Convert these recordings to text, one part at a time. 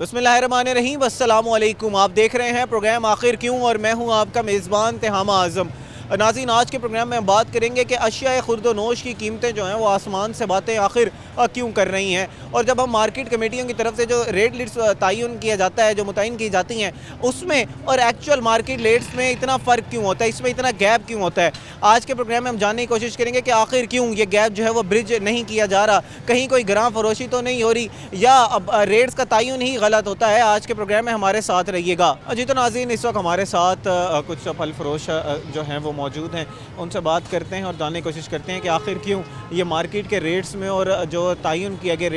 बिस्मिल्लाहिर्रहमानिर्रहीम, अस्सलामुअलैकुम। आप देख रहे हैं प्रोग्राम आखिर क्यों और मैं हूं आपका मेज़बान तिहामा आज़म। नाज़रीन, आज के प्रोग्राम में हम बात करेंगे कि अशिया खुर्द-व-नोश की कीमतें जो हैं वो आसमान से बातें आखिर क्यों कर रही हैं। और जब हम मार्केट कमेटियों की तरफ से जो रेट लिस्ट तयन किया जाता है, जो मुतयन की जाती हैं, उसमें और एक्चुअल मार्केट रेट्स में इतना फ़र्क क्यों होता है, इसमें इतना गैप क्यों होता है। आज के प्रोग्राम में हम जानने की कोशिश करेंगे कि आखिर क्यों ये गैप जो है वो ब्रिज नहीं किया जा रहा, कहीं कोई ग्रां फरोशी तो नहीं हो रही या अब रेट्स का तयन ही गलत होता है। आज के प्रोग्राम में हमारे साथ रहिएगा। जी तो नाज़रीन, इस वक्त हमारे साथ कुछ फल फरोश जो हैं वो मौजूद हैं, उनसे बात करते हैं और जानने की कोशिश करते हैं कि आखिर क्यों ये मार्केट के रेट्स में और जो तयन किया गया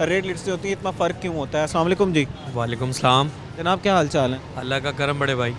रेट लिस्ट होती है, इतना फ़र्क क्यों होता है। अस्सलाम वालेकुम जी। वालेकुम सलाम। जनाब, क्या हाल चाल है? अल्लाह का करम बड़े भाई।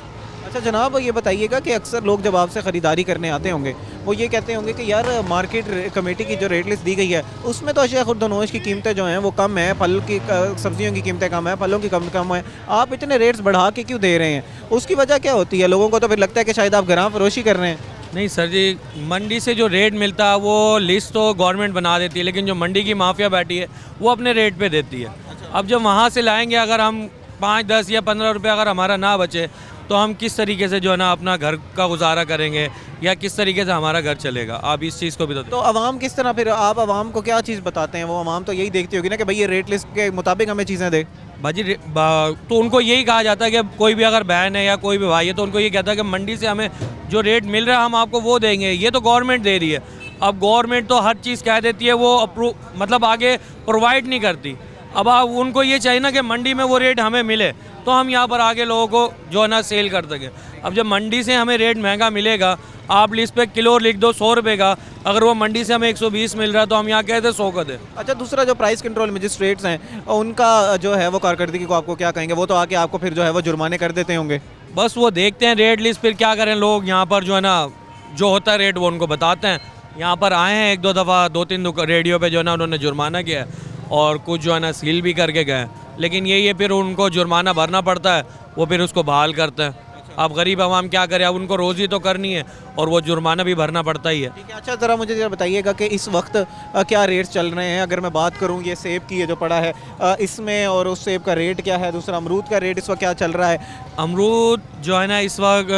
अच्छा जनाब, ये बताइएगा कि अक्सर लोग जब आपसे ख़रीदारी करने आते होंगे वो ये कहते होंगे कि यार मार्केट कमेटी की जो रेट लिस्ट दी गई है उसमें तो अशिया खुर्द-व-नोश की कीमतें जो हैं वो कम है, फल की सब्जियों की कीमतें कम है, फलों की कम है, आप इतने रेट्स बढ़ा के क्यों दे रहे हैं? उसकी वजह क्या होती है? लोगों को तो फिर लगता है कि शायद आप ग्रां फरोशी कर रहे हैं। नहीं सर जी, मंडी से जो रेट मिलता है वो लिस्ट तो गवर्नमेंट बना देती है, लेकिन जो मंडी की माफिया बैठी है वो अपने रेट पे देती है। अब जब वहाँ से लाएंगे, अगर हम 5, 10 या 15 रुपये अगर हमारा ना बचे तो हम किस तरीके से जो है ना अपना घर का गुजारा करेंगे या किस तरीके से हमारा घर चलेगा? आप इस चीज़ को भी तो आवाम किस तरह, फिर आप आवाम को क्या चीज़ बताते हैं? वो आवाम तो यही देखती होगी ना कि भाई ये रेट लिस्ट के मुताबिक हमें चीज़ें दे। भाजी तो उनको यही कहा जाता है कि कोई भी अगर बहन है या कोई भी भाई है तो उनको ये कहता है कि मंडी से हमें जो रेट मिल रहा है हम आपको वो देंगे, ये तो गवर्नमेंट दे रही है। अब गवर्नमेंट तो हर चीज़ कह देती है, वो अप्रूव मतलब आगे प्रोवाइड नहीं करती। अब आप उनको ये चाहिए ना कि मंडी में वो रेट हमें मिले तो हम यहाँ पर आगे लोगों को जो है ना सेल कर सकें। अब जब मंडी से हमें रेट महंगा मिलेगा, आप लिस्ट पे किलो लिख दो 100 रुपये का, अगर वो मंडी से हमें 120 मिल रहा है तो हम यहाँ कहते 100 का दें। अच्छा, दूसरा जो प्राइस कंट्रोल मजिस्ट्रेट्स हैं उनका जो है वो कारकर्दगी को आपको क्या कहेंगे? वो तो आके आपको फिर जो है वो जुर्माने कर देते होंगे। बस वो देखते हैं रेट लिस्ट, फिर क्या करें लोग यहाँ पर जो है ना जो होता है रेट वो उनको बताते हैं। यहाँ पर आए हैं 1-2 दफ़ा, 2-3 रेडियो पे जो है ना उन्होंने जुर्माना किया है और कुछ जो है ना सील भी करके गए, लेकिन यही है फिर उनको जुर्माना भरना पड़ता है, वो फिर उसको बहाल करते हैं। अब गरीब आवाम क्या करे, अब उनको रोज़ी तो करनी है और वो जुर्माना भी भरना पड़ता ही है। ठीक है। अच्छा, ज़रा मुझे बताइएगा कि इस वक्त क्या रेट्स चल रहे हैं? अगर मैं बात करूँ ये सेब की, ये जो पड़ा है इसमें, और उस सेब का रेट क्या है? दूसरा अमरूद का रेट इस वक्त क्या चल रहा है? अमरूद जो है ना इस वक्त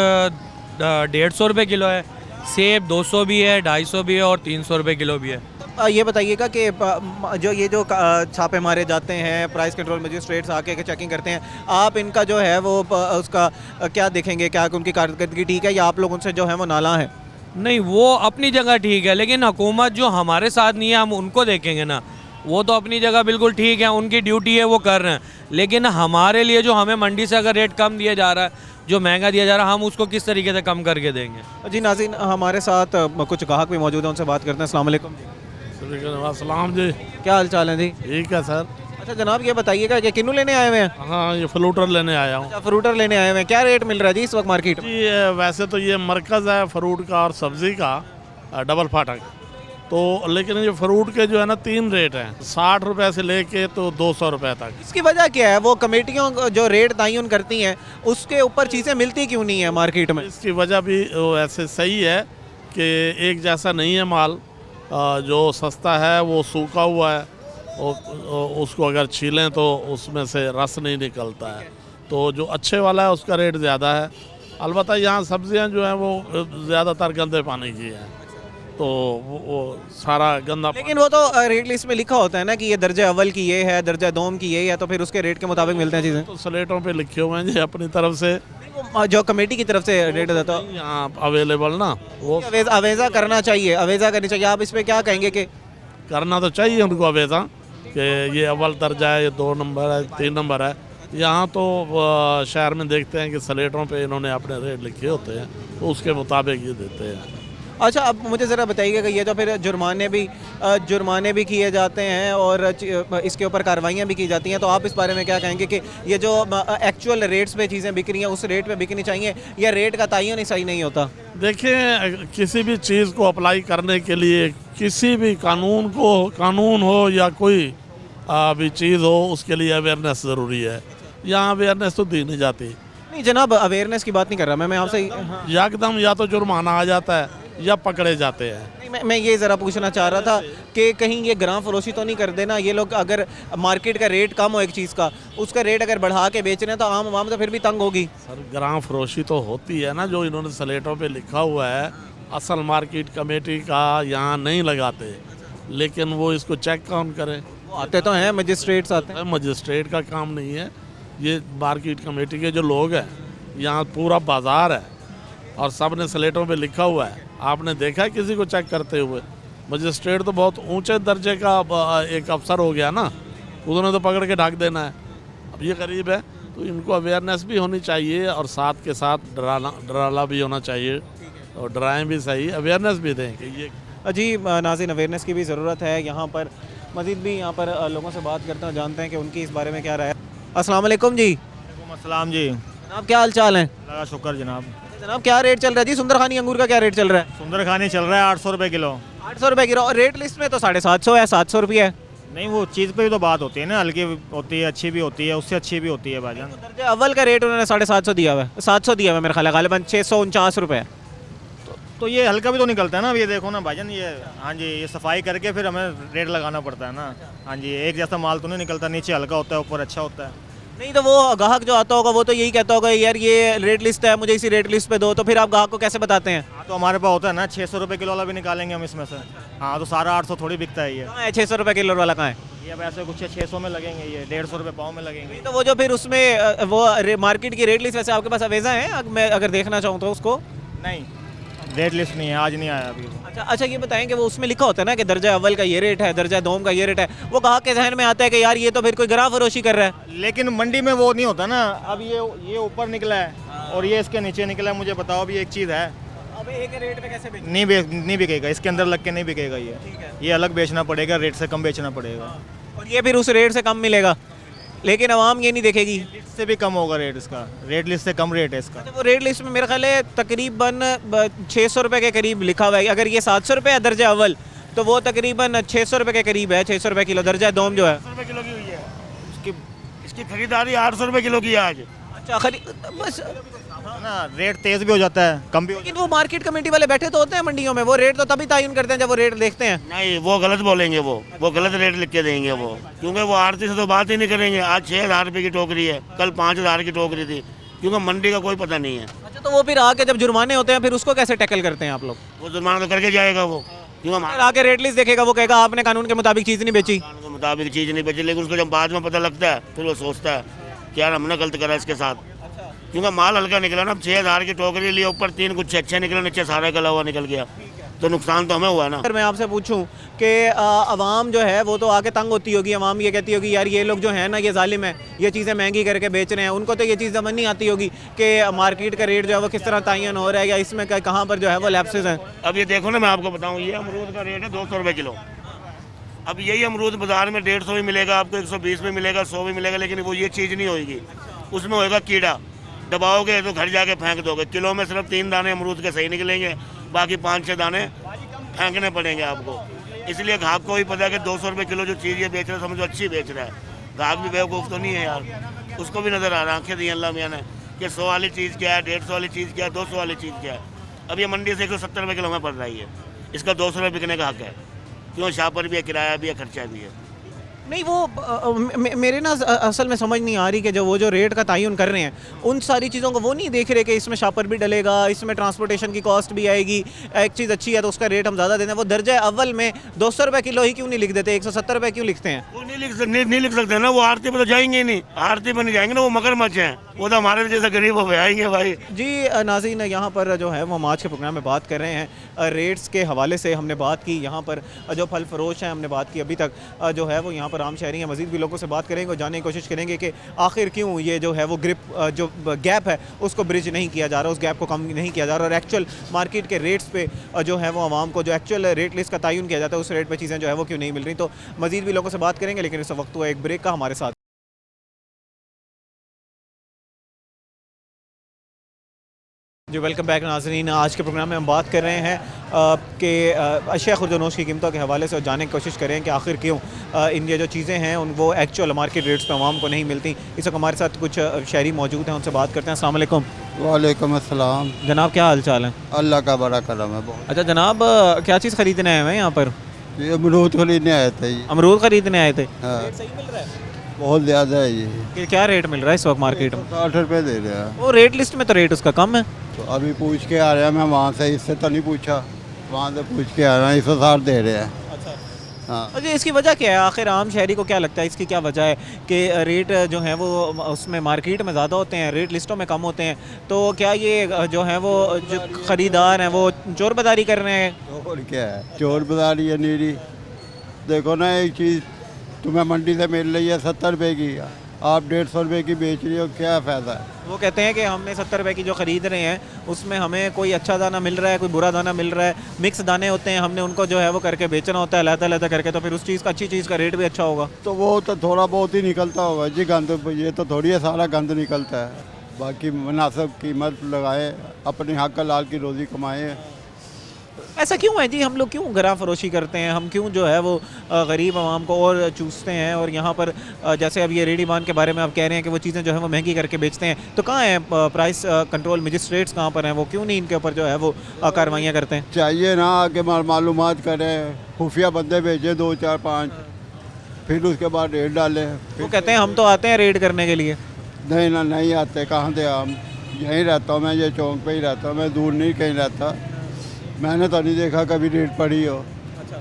150 रुपये किलो है, सेब 200 भी है, 250 भी है और 300 रुपये किलो भी है। ये बताइएगा कि जो छापे मारे जाते हैं, प्राइस कंट्रोल मजिस्ट्रेट्स आके चेकिंग करते हैं, आप इनका जो है वो उसका क्या देखेंगे? क्या उनकी कारकर्दगी ठीक है या आप लोग उनसे जो है वो नाला है? नहीं, वो अपनी जगह ठीक है, लेकिन हुकूमत जो हमारे साथ नहीं है हम उनको देखेंगे ना। वो तो अपनी जगह बिल्कुल ठीक है, उनकी ड्यूटी है, वो कर रहे हैं, लेकिन हमारे लिए जो हमें मंडी से अगर रेट कम दिया जा रहा है, जो महंगा दिया जा रहा है, हम उसको किस तरीके से कम करके देंगे? जी नाज़रीन, हमारे साथ कुछ ग्राहक भी मौजूद हैं, उनसे बात करते हैं। अस्सलाम वालेकुम सलाम जी। क्या हाल चाल है जी? ठीक है सर। अच्छा जनाब, ये बताइएगा कि किन्नू लेने आए हुए हैं? हाँ, ये फ्रूटर लेने आया हूँ। अच्छा, फ्रूटर लेने आए हुए हैं। क्या रेट मिल रहा है जी इस वक्त मार्केट में? जी वैसे तो ये मरकज़ है फ्रूट का और सब्ज़ी का, डबल फाटक। तो लेकिन ये फ्रूट के जो है ना 3 रेट हैं, 60 रुपये से लेके तो 200 रुपये तक। इसकी वजह क्या है? वो कमेटियों जो रेट तयन करती हैं उसके ऊपर चीज़ें मिलती क्यों नहीं है मार्केट में? इसकी वजह भी ऐसे सही है कि एक जैसा नहीं है माल। जो सस्ता है वो सूखा हुआ है, उसको अगर छीलें तो उसमें से रस नहीं निकलता है, तो जो अच्छे वाला है उसका रेट ज़्यादा है। अलबत्ता यहाँ सब्जियाँ जो हैं वो ज़्यादातर गंदे पानी की हैं, तो वो सारा गंदा। लेकिन वो तो रेट लिस्ट में लिखा होता है ना कि ये दर्जा अव्वल की ये है, दर्जा दोम की ये है, तो फिर उसके रेट के मुताबिक मिलते हैं चीज़ें। तो स्लेटों पे लिखे हुए हैं जी अपनी तरफ से, जो कमेटी की तरफ से रेट देता है यहाँ अवेलेबल ना, वो अवेजा करना चाहिए, अवेजा करनी चाहिए। आप इस पर क्या कहेंगे? कि करना तो चाहिए उनको अवेजा कि ये अव्वल दर्जा है, ये 2 नंबर है, 3 नंबर है। यहाँ तो शहर में देखते हैं कि स्लेटों पे इन्होंने अपने रेट लिखे होते हैं, तो उसके मुताबिक ये देते हैं। अच्छा, अब मुझे ज़रा बताइएगा कि ये तो फिर जुर्माने भी किए जाते हैं और इसके ऊपर कार्रवाइयाँ भी की जाती हैं, तो आप इस बारे में क्या कहेंगे कि ये जो एक्चुअल रेट्स पे चीज़ें बिक रही हैं उस रेट पे बिकनी चाहिए या रेट का तयन ही सही नहीं होता? देखिए, किसी भी चीज़ को अप्लाई करने के लिए, किसी भी कानून हो या कोई भी चीज़ हो, उसके लिए अवेयरनेस ज़रूरी है। यहाँ अवेयरनेस तो दी नहीं जाती। नहीं जनाब, अवेयरनेस की बात नहीं कर रहा मैं आपसे। एकदम या तो जुर्माना आ जाता है या पकड़े जाते हैं। नहीं, मैं ये ज़रा पूछना चाह रहा था कि कहीं ये ग्राम फरोशी तो नहीं कर देना ये लोग? अगर मार्केट का रेट कम हो एक चीज़ का, उसका रेट अगर बढ़ा के बेच रहे हैं तो आम आवाम तो फिर भी तंग होगी। सर ग्राम फरोशी तो होती है ना, जो इन्होंने स्लेटों पे लिखा हुआ है असल मार्केट कमेटी का यहाँ नहीं लगाते, लेकिन वो इसको चेक कौन करे? वो आते तो हैं, मजिस्ट्रेट्स आते हैं। मजिस्ट्रेट का काम नहीं है, ये मार्केट कमेटी के जो लोग हैं, यहाँ पूरा बाजार है और सब ने स्लेटों पे लिखा हुआ है। आपने देखा है किसी को चेक करते हुए? मजिस्ट्रेट तो बहुत ऊंचे दर्जे का एक अफसर हो गया ना, उन्होंने तो पकड़ के ढक देना है। अब ये गरीब है तो इनको अवेयरनेस भी होनी चाहिए और साथ के साथ डराना भी होना चाहिए, और डराएं भी सही, अवेयरनेस भी दें कि ये जी नाज़रीन, अवेयरनेस की भी ज़रूरत है यहाँ पर। मज़ीद भी यहाँ पर लोगों से बात करते हैं, जानते हैं कि उनकी इस बारे में क्या राय है। अस्सलाम वालेकुम जी। अस्सलाम जी। जनाब क्या हाल चाल है? अल्लाह का शुक्र जनाब। जनाब क्या रेट चल रहा है जी? सुंदरखानी अंगूर का क्या रेट चल रहा है? सुंदरखानी चल रहा है 800 रुपये किलो। 800 रुपये किलो, और रेट लिस्ट में तो 750 है, 700 रुपये है। नहीं, वो चीज़ पे भी तो बात होती है ना, हल्की होती है, अच्छी भी होती है, उससे अच्छी भी होती है भाईजान। दर्जे अव्वल का रेट उन्होंने 750 दिया हुआ है, 700 दिया हुआ है मेरे ख्याल है, गालिबन 649 रुपये। तो ये हल्का भी तो निकलता है ना। अब ये देखो ना भाईजान, ये हाँ जी, ये सफाई करके फिर हमें रेट लगाना पड़ता है ना। हाँ जी, एक जैसा माल तो नहीं निकलता, नीचे हल्का होता है, ऊपर अच्छा होता है। नहीं तो वो ग्राहक जो आता होगा वो तो यही कहता होगा यार ये रेट लिस्ट है, मुझे इसी रेट लिस्ट पे दो, तो फिर आप ग्राहक को कैसे बताते हैं? हाँ, तो हमारे पास होता है ना 600 रुपये किलो वाला भी निकालेंगे हम इसमें से। हाँ, तो सारा 800 थोड़ी बिकता है ये। कहाँ है 600 रुपये किलो वाला? कहाँ है ये? अब ऐसे कुछ 600 में लगेंगे, ये 150 रुपये पाव में लगेंगे। तो वो जो फिर उसमें वो मार्केट की रेट लिस्ट वैसे आपके पास अवेजा है? मैं अगर देखना चाहूँ तो उसको? नहीं, रेट लिस्ट नहीं है, आज नहीं आया अभी। अच्छा, ये बताएं कि वो उसमें लिखा होता है ना कि दर्जा अव्वल का ये रेट है, दर्जा दोम का ये रेट है, वो ग्राहक के जहन में आता है कि यार ये तो फिर कोई ग्राम फरोशी कर रहा है। लेकिन मंडी में वो नहीं होता ना। अब ये ऊपर निकला है और ये इसके नीचे निकला है, मुझे बताओ अभी एक चीज़ है। अब एक रेट पे कैसे बेचें? नहीं बिकेगा, इसके अंदर लग के नहीं बिकेगा ये अलग बेचना पड़ेगा, रेट से कम बेचना पड़ेगा। और ये फिर उस रेट से कम मिलेगा, लेकिन आवाम ये नहीं देखेगी। लिस्ट से भी कम होगा रेट इसका, रेट लिस्ट से कम रेट है इसका। तो वो रेट लिस्ट में मेरा ख्याल है तकरीबन 600 रुपये के करीब लिखा हुआ है। अगर ये 700 रुपये है दर्जा अव्वल, तो वो तकरीबन 600 रुपये के करीब है, 600 रुपये किलो। दर्जा दोम जो है 800 रुपये किलो की हुई है, इसकी खरीदारी 800 रुपये किलो की है आज। अच्छा, बस। है ना, रेट तेज भी हो जाता है, कम भी हो लेकिन वो मार्केट कमेटी वाले बैठे तो होते हैं मंडियों में, वो रेट तो तभी तयन करते हैं जब वो रेट देखते हैं। नहीं, वो गलत बोलेंगे, वो गलत रेट लिख के देंगे वो, क्योंकि वो आरती से तो बात ही नहीं करेंगे। आज 6,000 रुपये की टोकरी है, कल 5,000 की टोकरी थी, क्योंकि मंडी का कोई पता नहीं है। अच्छा, तो वो फिर आके जब जुर्माने होते हैं फिर उसको कैसे टैकल करते हैं आप लोग? वो जुर्माना तो करके जाएगा वो, क्योंकि फिर आके रेट लिस्ट देखेगा, वो कहेगा आपने कानून के मुताबिक चीज़ नहीं बेची। कानून के मुताबिक चीज़ नहीं बची, लेकिन उसको जब बाद में पता लगता है फिर वो सोचता है कि यार हमने गलत करा इसके साथ, क्योंकि माल हल्का निकला ना। 6,000 की टोकरी ली, ऊपर 3 कुछ अच्छे निकले, नीचे सारा गला हुआ निकल गया, तो नुकसान तो हमें हुआ ना। अगर मैं आपसे पूछूं कि आवाम जो है वो तो आके तंग होती होगी, आवाम ये कहती होगी यार ये लोग जो है ना ये जालिम है, ये चीज़ें महंगी करके बेच रहे हैं, उनको तो ये चीज़ समझ नहीं आती होगी कि मार्केट का रेट जो है वो किस तरह तयन हो रहा है या इसमें कहाँ पर जो है वो लैप्सेस हैं। अब ये देखो ना, मैं आपको बताऊँ, ये अमरूद का रेट है 200 रुपये किलो। अब यही अमरूद बाजार में 150 भी मिलेगा आपको, 120 में मिलेगा, 100 भी मिलेगा, लेकिन वो ये चीज़ नहीं होगी, उसमें होएगा कीड़ा। दबाओगे तो घर जाके फेंक दोगे। किलो में सिर्फ 3 दाने अमरूद के सही निकलेंगे, बाकी 5-6 दाने फेंकने पड़ेंगे आपको। इसलिए ग्राहक को भी पता है कि 200 रुपये किलो जो चीज़ ये बेच रहा है, समझो अच्छी बेच रहा है। ग्राहक भी बेवकूफ़ तो नहीं है यार, उसको भी नज़र आ रहा है, आंखें दी अल्लाह मियाँ ने, कि 100 वाली चीज़ क्या है, 150 वाली चीज़ क्या है, 200 वाली चीज़ क्या है। अब ये मंडी से 170 रुपये किलो में पड़ रही है, इसका 200 रुपये बिकने का हक है, क्यों? शापर भी है, किराया भी है, खर्चा भी है। नहीं वो मेरे ना असल में समझ नहीं आ रही कि जो वो जो रेट का तयन कर रहे हैं उन सारी चीज़ों को वो नहीं देख रहे कि इसमें शापर भी डलेगा, इसमें ट्रांसपोर्टेशन की कॉस्ट भी आएगी, एक चीज़ अच्छी है तो उसका रेट हम ज़्यादा देते हैं। वो दर्जा अव्वल में 200 रुपये किलो ही क्यों नहीं लिख देते, 170 रुपये क्यों लिखते हैं? वो नहीं लिख सकते ना, वो आरती पर तो जाएंगे ही नहीं, आरती पर नहीं जाएंगे ना, वो मगरमच्छ हैं, वो तो हमारे जैसे गरीब हो आएंगे भाई जी। नाज़रीन, यहाँ पर जो है वो हम आज के प्रोग्राम में बात कर रहे हैं रेट्स के हवाले से। हमने बात की यहाँ पर जो फल फरोश हैं, हमने बात की अभी तक जो है वो यहाँ पर आम शहरी हैं। मज़ीद भी लोगों से बात करेंगे और जानने की कोशिश करेंगे कि आखिर क्यों ये जो है वो जो गैप है उसको ब्रिज नहीं किया जा रहा, उस गैप को कम नहीं किया जा रहा, और एक्चुअल मार्केट के रेट्स पे जो है वो आवाम को जो एक्चुअल रेट लिस्ट का तयन किया जाता है उस रेट पे चीज़ें जो है वो क्यों नहीं मिल रही। तो मज़ीद भी लोगों से बात करेंगे, लेकिन इस वक्त हुआ एक ब्रेक का। हमारे साथ जी, वेलकम बैक नाज़रीन। आज के प्रोग्राम में हम बात कर रहे हैं कि अशिया खुर्दनोश की कीमतों के हवाले से, और जानने की कोशिश करें कि आखिर क्यों इन ये जो चीज़ें हैं उन वो एक्चुअल मार्केट रेट्स पे आवाम को नहीं मिलती। इस वक्त हमारे साथ कुछ शहरी मौजूद हैं, उनसे बात करते हैं। अस्सलाम वालेकुम। वालेकुम अस्सलाम। जनाब क्या हाल चाल है? अल्लाह का बड़ा करम है बहुत। अच्छा जनाब, क्या चीज़ खरीदने आए हुए हैं यहाँ पर? ये अमरूद खरीदने आए थे ये। अमरूद खरीदने आए थे। हाँ, रेट सही मिल रहा है? बहुत ज़्यादा है ये। क्या रेट मिल रहा है इस वक्त मार्केट में? 60 रुपये दे रहे हैं। वो रेट लिस्ट में तो रेट उसका कम है। तो अभी पूछ के आ रहे हैं, मैं वहाँ से, इससे तो नहीं पूछा, वहाँ से पूछ के आ रहे हैं, 160 दे रहे हैं। हाँ, अच्छा, इसकी वजह क्या है? आखिर आम शहरी को क्या लगता है इसकी क्या वजह है कि रेट जो है वो उसमें मार्केट में ज़्यादा होते हैं, रेट लिस्टों में कम होते हैं? तो क्या ये जो है वो जो ख़रीदार हैं वो चोर बाजारी कर रहे हैं? और क्या है, चोर बाजारी है नीरी। देखो ना, एक चीज़ तुम्हें मंडी से मिल रही है 70 रुपये की, आप 150 रुपये की बेच रही हो, क्या फ़ायदा है? वो कहते हैं कि हमने 70 रुपये की जो ख़रीद रहे हैं उसमें हमें कोई अच्छा दाना मिल रहा है, कोई बुरा दाना मिल रहा है, मिक्स दाने होते हैं, हमने उनको जो है वो करके बेचना होता है लहता करके, तो फिर उस चीज़ का, अच्छी चीज़ का रेट भी अच्छा होगा। तो वो तो थोड़ा बहुत ही निकलता होगा जी गंद, ये तो थोड़ी है सारा गंद निकलता है। बाकी मुनासिब कीमत लगाए, अपने हक लाल की रोज़ी कमाए। ऐसा क्यों है जी? हम लोग क्यों गरा फरोशी करते हैं? हम क्यों जो है वो गरीब आवाम को और चूसते हैं? और यहाँ पर जैसे अब ये रेडी बान के बारे में आप कह रहे हैं कि वो चीज़ें जो है वो महंगी करके बेचते हैं, तो कहाँ है प्राइस कंट्रोल मजिस्ट्रेट्स? कहाँ पर हैं वो? क्यों नहीं इनके ऊपर जो है वो कार्रवाइयाँ करते हैं? चाहिए ना कि मालूमात करें, खुफिया बंदे भेजें 2 4 5, फिर उसके बाद रेड डालें। वो कहते हैं हम तो आते हैं रेड करने के लिए। नहीं ना, नहीं आते, कहाँ थे हम? यहीं रहता हूँ मैं, ये चौक पे ही रहता हूँ मैं, दूर नहीं कहीं रहता। मैंने तो नहीं देखा कभी रेड पड़ी हो। अच्छा,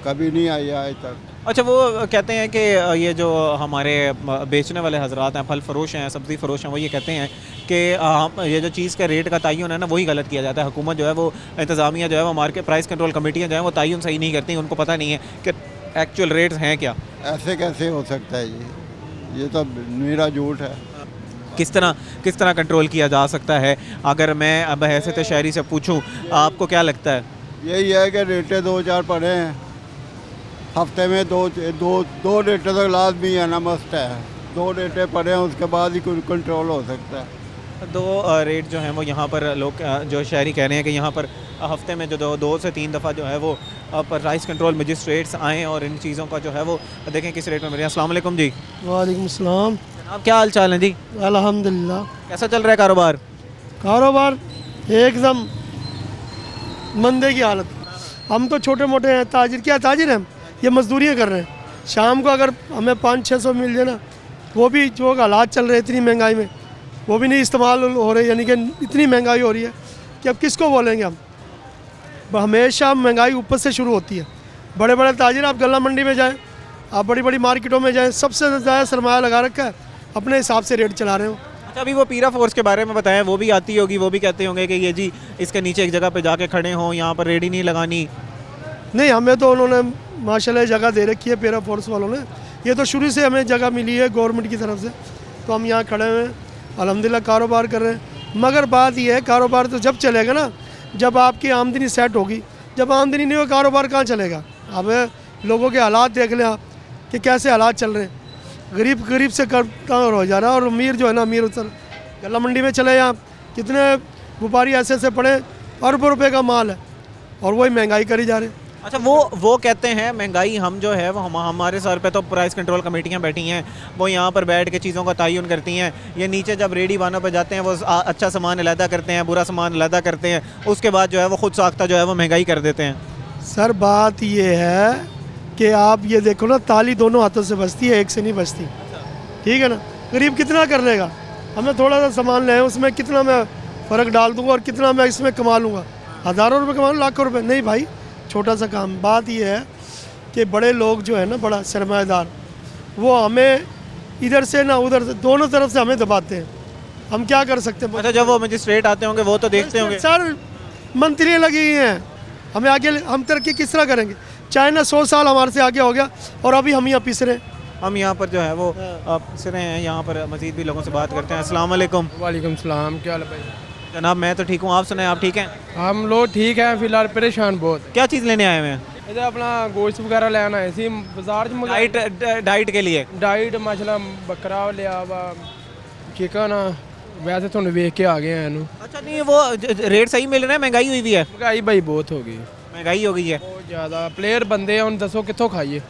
कभी नहीं आई है आज तक। अच्छा, वो कहते हैं कि ये जो हमारे बेचने वाले हजरात हैं, फल फरोश हैं, सब्ज़ी फरोश हैं, वो ये कहते हैं कि ये जो चीज़ का रेट का तयन है ना, वही गलत किया जाता है। हुकूमत जो है वो, इंतज़ामिया जो है वो, मार्केट प्राइस कंट्रोल कमेटियाँ जो है वो तयन सही नहीं करती, उनको पता नहीं है कि एक्चुअल रेट्स हैं क्या। ऐसे कैसे हो सकता है ये तो मेरा झूठ है। किस तरह कंट्रोल किया जा सकता है? अगर मैं अब हैसियत शहरी से पूछूं, आपको क्या लगता है? यही है कि रेटे 2 4 पड़े हैं, हफ्ते में दो रेटे तो लाजमी है ना, मस्ट है। 2 रेटे पड़े हैं, उसके बाद ही कंट्रोल हो सकता है। 2 रेट जो हैं वो यहाँ पर लोग जो शहरी कह रहे हैं कि यहाँ पर हफ्ते में जो 2 से 3 दफ़ा जो है वो प्राइस कंट्रोल मजिस्ट्रेट्स आएँ और इन चीज़ों का जो है वो देखें किस रेट में मिल रहे हैं। अस्सलाम वालेकुम जी। वालेकुम सलाम। आप क्या हाल चाल है जी? अल्हम्दुलिल्लाह। कैसा चल रहा है कारोबार? कारोबार एकदम मंदे की हालत। हम तो छोटे मोटे हैं, ताजिर क्या ताजिर हैं, ये मजदूरियाँ कर रहे हैं। शाम को अगर हमें 500-600 मिल जाए ना, वो भी जो हालात चल रहे हैं इतनी महंगाई में, वो भी नहीं इस्तेमाल हो रहे, यानी कि इतनी महंगाई हो रही है कि अब किसको बोलेंगे हम। हमेशा महंगाई ऊपर से शुरू होती है। बड़े बड़े ताजिर, आप गल्ला मंडी में जाएँ, आप बड़ी बड़ी मार्केटों में जाएँ, सबसे ज़्यादा सरमाया लगा रखा है, अपने हिसाब से रेट चला रहे हो। अच्छा, अभी वो पीरा फोर्स के बारे में बताएं, वो भी आती होगी, वो भी कहते होंगे कि ये जी इसके नीचे एक जगह पे जाके खड़े हों, यहाँ पर रेडी नहीं लगानी। नहीं, हमें तो उन्होंने माशाल्लाह जगह दे रखी है पीरा फोर्स वालों ने। ये तो शुरू से हमें जगह मिली है गवर्नमेंट की तरफ से, तो हम यहाँ खड़े हुए हैं, अल्हम्दुलिल्लाह कारोबार कर रहे हैं। मगर बात ये है, कारोबार तो जब चलेगा ना जब आपकी आमदनी सेट होगी। जब आमदनी नहीं हो, कारोबार कहाँ चलेगा? अब लोगों के हालात देख लें आप कि कैसे हालात चल रहे हैं। गरीब से करता हो जा रहा है, और अमीर जो है ना, अमीर उतर गला मंडी में चले आप, कितने व्यापारी ऐसे पड़े, अरबों रुपए का माल है, और वही महंगाई करी जा रहे हैं। अच्छा, वो कहते हैं महंगाई हम जो है वो हमारे सर पे तो प्राइस कंट्रोल कमेटियाँ बैठी हैं, वो यहाँ पर बैठ के चीज़ों का तयन करती हैं। ये नीचे जब रेडी वानों पे जाते हैं वो अच्छा सामान अलहदा करते हैं, बुरा सामान अलहदा करते हैं, उसके बाद जो है वो खुद साख्ता जो है वो महंगाई कर देते हैं। सर बात ये है कि आप ये देखो ना, ताली दोनों हाथों से बजती है, एक से नहीं बजती, ठीक है ना। गरीब कितना कर लेगा? हमें थोड़ा सा सामान लें, उसमें कितना मैं फ़र्क डाल दूँगा और कितना मैं इसमें कमा लूँगा? हज़ारों रुपये कमा लूँ, लाखों रुपये नहीं भाई, छोटा सा काम। बात ये है कि बड़े लोग जो है ना, बड़ा सरमाएदार, वो हमें इधर से ना उधर से, दोनों तरफ से हमें दबाते हैं। हम क्या कर सकते हैं? अच्छा, जब वो मजिस्ट्रेट आते होंगे वो तो देखते होंगे। सर मंत्रियाँ लगी हुई हैं, हमें आगे हम तरक्की किस तरह करेंगे? चाइना 100 साल हमारे से आगे हो गया, और अभी हम यहाँ पिस रहे हैं। हम यहाँ पर जो है वो पिस रहे हैं। यहाँ पर मज़ीद भी लोगों से बात करते हैं। अस्सलाम वालेकुम। वालेकुम सलाम। क्या हाल है भाई? जनाब मैं तो ठीक हूँ, आप सुनाएं, आप ठीक हैं? हम लोग ठीक हैं, फिलहाल परेशान बहुत। क्या चीज़ लेने आए हुए हैं? इधर अपना गोश्त वगैरह लेना है, इसी बाजार डाइट के लिए। डाइट माशाल्लाह बकरा लिया वा, चिकन, वैसे तो वेख के आ गए हैं इनू। अच्छा, नहीं वो रेट सही मिल रहा है? महंगाई हुई भी है? महंगाई भाई बहुत हो गई, महंगाई हो गई है बहुत ज़्यादा। प्लेयर बंदे हैं, दसो कितों खाइए,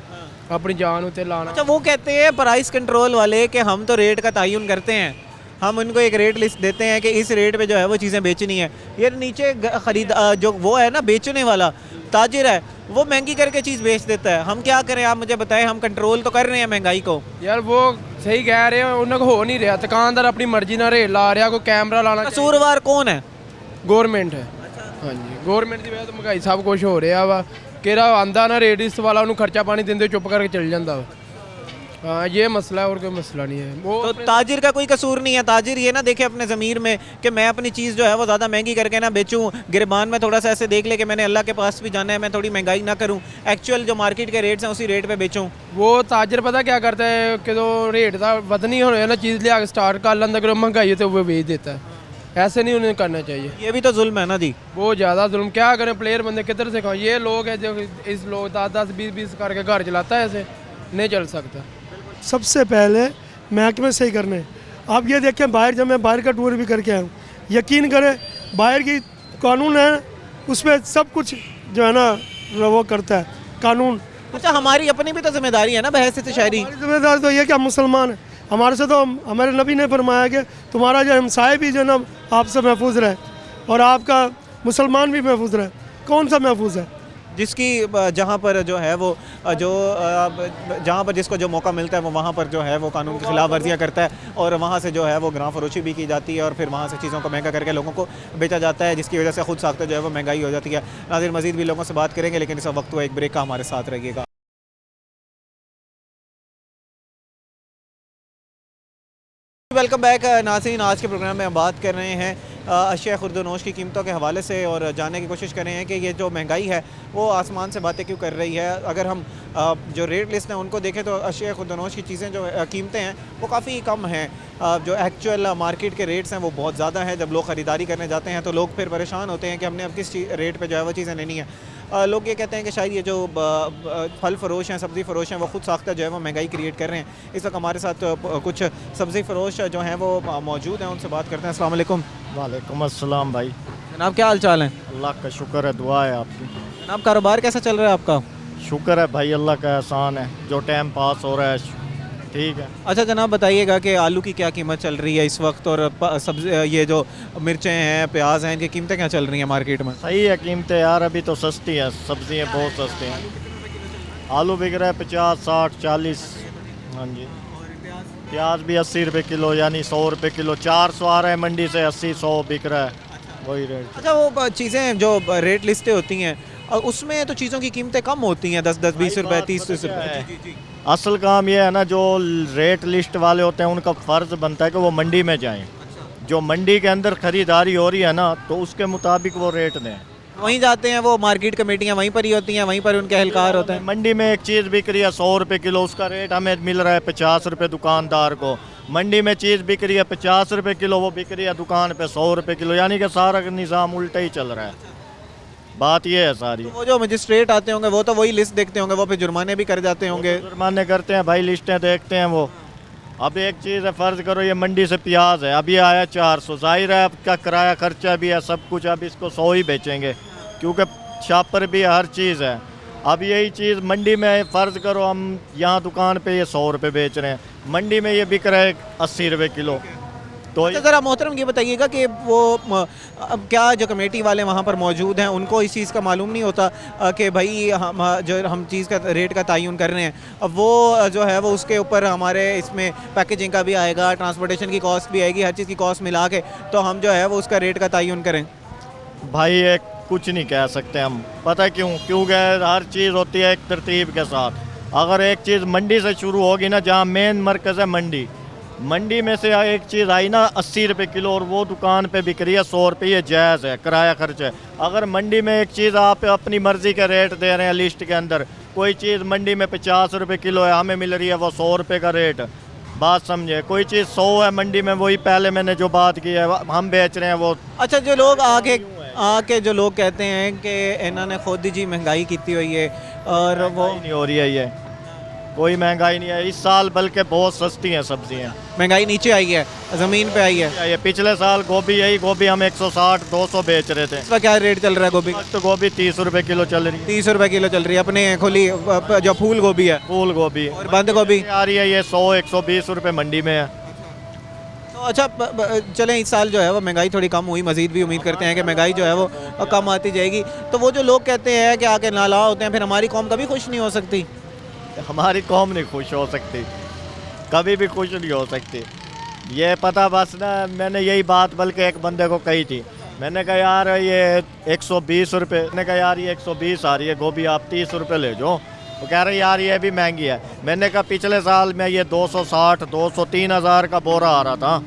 अपनी जान उते लाना। अच्छा, वो कहते हैं प्राइस कंट्रोल वाले कि हम तो रेट का तयन करते हैं, हम उनको एक रेट लिस्ट देते हैं कि इस रेट पे जो है वो चीज़ें बेचनी है। ये नीचे खरीद जो वो है ना बेचने वाला ताजिर है, वो महंगी करके चीज़ बेच देता है। हम क्या करें, आप मुझे बताएं। हम कंट्रोल तो कर रहे हैं महंगाई को। यार वो सही कह रहे हो, उन्हें हो नहीं रहा, दुकानदार अपनी मर्जी ना रेट ला रहा, कोई कैमरा लाना कसूरवार कौन है? गौरमेंट है। हाँ जी, गौरमेंट की वजह तो महंगाई सब कुछ हो रहा वा। किहड़ा आंदा ना रेट इस वाला उन्होंने खर्चा पानी देंदे चुप करके चल जाता वा। हाँ ये मसला है और कोई मसला नहीं है। वो तो ताजिर का कोई कसूर नहीं है। ताजिर ये ना देखे अपने ज़मीर में कि मैं अपनी चीज़ जो है वो ज़्यादा महंगी करके ना बेचूं, गिरबान में थोड़ा सा ऐसे देख ले कि मैंने अल्लाह के पास भी जाना है, मैं थोड़ी महंगाई ना करूं, एक्चुअल जो मार्केट के रेट्स हैं उसी रेट पे बेचूं। वो ताजर पता क्या करता है कि तो रेट का वधनी होने ना चीज़ लिया के स्टार्ट कर लेंदा, अगर महंगाई है तो वो बेच देता है। ऐसे नहीं उन्हें करना चाहिए। ये भी तो जुल्म है ना जी। बहुत ज़्यादा जुल्म। क्या करें, प्लेयर बंदे किधर से खाओ। ये लोग है जो इस लोग 10-10 20-20 करके घर चलाता है, ऐसे नहीं चल सकता। सबसे पहले महकमे सही करने। आप ये देखें, बाहर जब मैं बाहर का टूर भी करके आया हूँ, यकीन करें बाहर की कानून है उस पर सब कुछ जो है ना वो करता है कानून। अच्छा, हमारी अपनी भी तो जिम्मेदारी है ना बहस से शायरी। हमारी जिम्मेदारी तो ये कि हम मुसलमान हैं, हमारे से तो हमारे नबी ने फरमाया कि तुम्हारा जो हमसाए भी जो ना आपसे महफूज रहे और आपका मुसलमान भी महफूज रहे। कौन सा महफूज है? जिसकी जहाँ पर जो है वो जो जहाँ पर जिसको जो मौका मिलता है वो वहाँ पर जो है वो कानून की खिलाफ वर्जियाँ करता है और वहाँ से जो है वो ग्राम फरोशी भी की जाती है और फिर वहाँ से चीज़ों को महंगा करके लोगों को बेचा जाता है, जिसकी वजह से खुद साख्ता जो है वो महंगाई हो जाती है। नाज़रीन, मज़ीद भी लोगों से बात करेंगे, लेकिन इस वक्त वो एक ब्रेक का हमारे साथ रहिएगा। वेलकम बैक नाज़रीन। आज के प्रोग्राम में हम बात कर रहे हैं अशिया खुर्दोनोश की कीमतों के हवाले से और जानने की कोशिश कर रहे हैं कि ये जो महंगाई है वो आसमान से बातें क्यों कर रही है। अगर हम जो रेट लिस्ट हैं उनको देखें तो अशिया खुर्दोनोश की चीज़ें जो कीमतें हैं वो काफ़ी कम हैं। जो एक्चुअल मार्केट के रेट्स हैं वो बहुत ज़्यादा हैं। जब लोग ख़रीदारी करने जाते हैं तो लोग फिर परेशान होते हैं कि हमने अब किस रेट पर जो है वो चीज़ें लेनी है। लोग ये कहते हैं कि शायद ये जो फल फरोश हैं, सब्ज़ी फरोश हैं, वो खुद साख्ता जो है वो महंगाई क्रिएट कर रहे हैं। इस वक्त हमारे साथ कुछ सब्ज़ी फरोश जो हैं वो मौजूद हैं, उनसे बात करते हैं। अस्सलाम वालेकुम। वालेकुम अस्सलाम भाई। जनाब क्या हाल चाल है? अल्लाह का शुक्र है, दुआ है आपकी। जनाब कारोबार कैसा चल रहा है आपका? शुक्र है भाई, अल्लाह का एहसान है, जो टाइम पास हो रहा है ठीक है। अच्छा जनाब बताइएगा कि आलू की क्या कीमत चल रही है इस वक्त और सब्ज़ी ये जो मिर्चें हैं, प्याज हैं, इनकी कीमतें क्या चल रही हैं मार्केट में? सही है कीमतें यार, अभी तो सस्ती है, सब्जियाँ बहुत सस्ती हैं। आलू बिक रहा है 50, 60, 40। हाँ जी। प्याज भी 80 रुपये किलो, यानी 100 रुपये किलो। 400 आ रहा है मंडी से, 80, 100 बिक रहा है, वही रेट। अच्छा वो चीज़ें जो रेट लिस्टें होती हैं और उसमें तो चीज़ों की कीमतें कम होती हैं, 10-10, 20 रुपये, 30 रुपये। असल काम यह है ना, जो रेट लिस्ट वाले होते हैं उनका फ़र्ज़ बनता है कि वो मंडी में जाएं। जो मंडी के अंदर ख़रीदारी हो रही है ना, तो उसके मुताबिक वो रेट दें। वहीं जाते हैं वो मार्केट कमेटियाँ वहीं पर ही होती हैं, वहीं पर उनके एहलकार होते हैं। मंडी में एक चीज़ बिक रही है 100 रुपये किलो, उसका रेट हमें मिल रहा है 50 रुपये दुकानदार को। मंडी में चीज़ बिक रही है 50 रुपये किलो, वो बिक रही है दुकान पे 100 रुपये किलो, यानी कि सारा निज़ाम उल्टा ही चल रहा है। बात ये है सारी। तो वो जो मजिस्ट्रेट आते होंगे वो तो वही लिस्ट देखते होंगे, वो फिर जुर्माने भी कर जाते होंगे। जुर्माने करते हैं भाई, लिस्टें देखते हैं वो। अब एक चीज़ है, फ़र्ज़ करो ये मंडी से प्याज है, अब ये आया 400, ज़ाहिर है आपका किराया खर्चा भी है, सब कुछ। अब इसको 100 ही बेचेंगे क्योंकि शापर भी है, हर चीज़ है। अब यही चीज़ मंडी में फ़र्ज़ करो हम यहाँ दुकान पे ये 100 रुपये बेच रहे हैं, मंडी में ये बिक रहा है 80 रुपये किलो। तो अच्छा ज़रा मोहतरम ये बताइएगा कि वो अब क्या जो कमेटी वाले वहाँ पर मौजूद हैं उनको इस चीज़ का मालूम नहीं होता कि भाई हम चीज़ का रेट का तयन कर रहे हैं, अब वो जो है वो उसके ऊपर हमारे इसमें पैकेजिंग का भी आएगा, ट्रांसपोर्टेशन की कॉस्ट भी आएगी, हर चीज़ की कॉस्ट मिला के तो हम जो है वो उसका रेट का तयन करें? भाई एक कुछ नहीं कह सकते हम, पता है क्योंकि हर चीज़ होती है एक तरतीब के साथ। अगर एक चीज़ मंडी से शुरू होगी ना, जहाँ मेन मरकज़ है मंडी में से एक चीज़ आई ना 80 रुपये किलो और वो दुकान पे बिक रही है 100 रुपये, ये जायज़ है, किराया खर्च है। अगर मंडी में एक चीज़ आप अपनी मर्ज़ी का रेट दे रहे हैं लिस्ट के अंदर, कोई चीज़ मंडी में 50 रुपये किलो है, हमें मिल रही है वो 100 रुपये का रेट, बात समझे। कोई चीज़ 100 है मंडी में, वही पहले मैंने जो बात की है हम बेच रहे हैं वो। अच्छा जो लोग आके जो लोग कहते हैं कि इन्होंने खुद ही जी महंगाई की हुई है और वो नहीं हो रही है, ये कोई महंगाई नहीं है इस साल, बल्कि बहुत सस्ती हैं सब्जियाँ। महंगाई नीचे आई है, ज़मीन पे आई है। ये पिछले साल गोभी हम 160, 200 बेच रहे थे। इसका क्या रेट चल रहा है गोभी? तो गोभी 30 रुपये किलो चल रही है। 30 रुपये किलो चल रही है अपने खुली जो फूल गोभी है। फूल गोभी और बंद गोभी आ रही है ये 100, 120 रुपये मंडी में है। तो अच्छा चलें, इस साल जो है वो महंगाई थोड़ी कम हुई, मज़ीद भी उम्मीद करते हैं कि महंगाई जो है वो कम आती जाएगी। तो वो जो लोग कहते हैं कि आके नाला होते हैं, फिर हमारी कौम कभी खुश नहीं हो सकती। हमारी कौम नहीं खुश हो सकती, कभी भी खुश नहीं हो सकती। ये पता बस ना, मैंने यही बात बल्कि एक बंदे को कही थी। मैंने कहा यार ये 120 रुपये, मैंने कहा यार ये 120 आ रही है गोभी, आप 30 रुपये ले जाओ। वो कह रहे यार ये भी महंगी है। मैंने कहा पिछले साल में ये 260, 200, 3,000 का बोरा आ रहा था।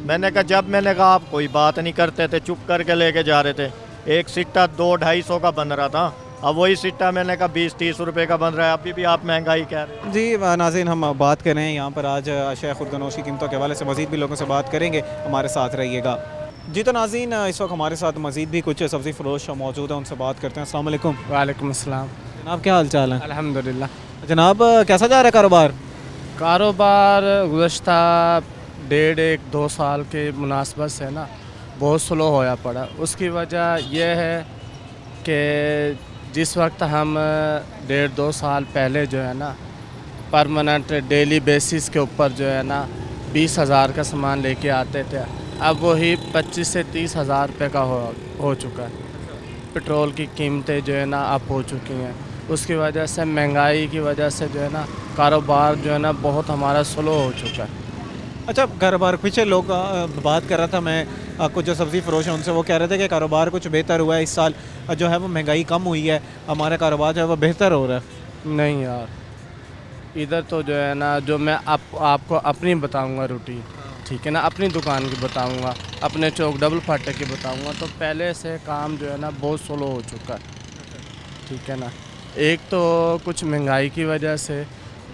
मैंने कहा जब मैंने कहा आप कोई बात नहीं करते थे, चुप करके लेके जा रहे थे। एक सिट्टा 200-250 का बन रहा था, अब वही सिट्टा मैंने कहा 20-30 रुपये का बन रहा है। अभी भी आप महंगाई कह रहे हैं। जी नाज़रीन, हम बात कर रहे हैं यहाँ पर आज अशिया खुर्दनोश की कीमतों के हवाले से। मज़ीद भी लोगों से बात करेंगे, हमारे साथ रहिएगा। जी तो नाज़रीन, इस वक्त हमारे साथ मज़ीद भी कुछ सब्ज़ी फ़रोश मौजूद हैं, उनसे बात करते हैं। अस्सलाम वालेकुम। वालेकुम अस्सलाम। जनाब क्या हाल चाल है? अल्हम्दुलिल्लाह। जनाब कैसा जा रहा है कारोबार? कारोबार गुज़श्ता 1.5-2 साल के मुनासबत से ना बहुत स्लो होया पड़ा। उसकी वजह यह है कि जिस वक्त हम 1.5-2 साल पहले जो है ना परमानेंट डेली बेसिस के ऊपर जो है ना 20,000 का सामान लेके आते थे, अब वही 25 से 30,000 रुपये का हो चुका है। पेट्रोल की कीमतें जो है ना अप हो चुकी हैं। उसकी वजह से महंगाई की वजह से जो है ना कारोबार जो है ना बहुत हमारा स्लो हो चुका है। अच्छा, कारोबार पीछे लोग बात कर रहा था मैं, कुछ जो सब्ज़ी फ़रोश हैं उनसे, वो कह रहे थे कि कारोबार कुछ बेहतर हुआ है इस साल, जो है वो महंगाई कम हुई है, हमारा कारोबार जो है वो बेहतर हो रहा है। नहीं यार, इधर तो जो है ना, जो मैं आपको अपनी बताऊंगा रूटीन, ठीक है ना, अपनी दुकान की बताऊंगा, अपने चौक डबल फाटक की बताऊंगा, तो पहले से काम जो है ना बहुत स्लो हो चुका है, ठीक है ना। एक तो कुछ महंगाई की वजह से,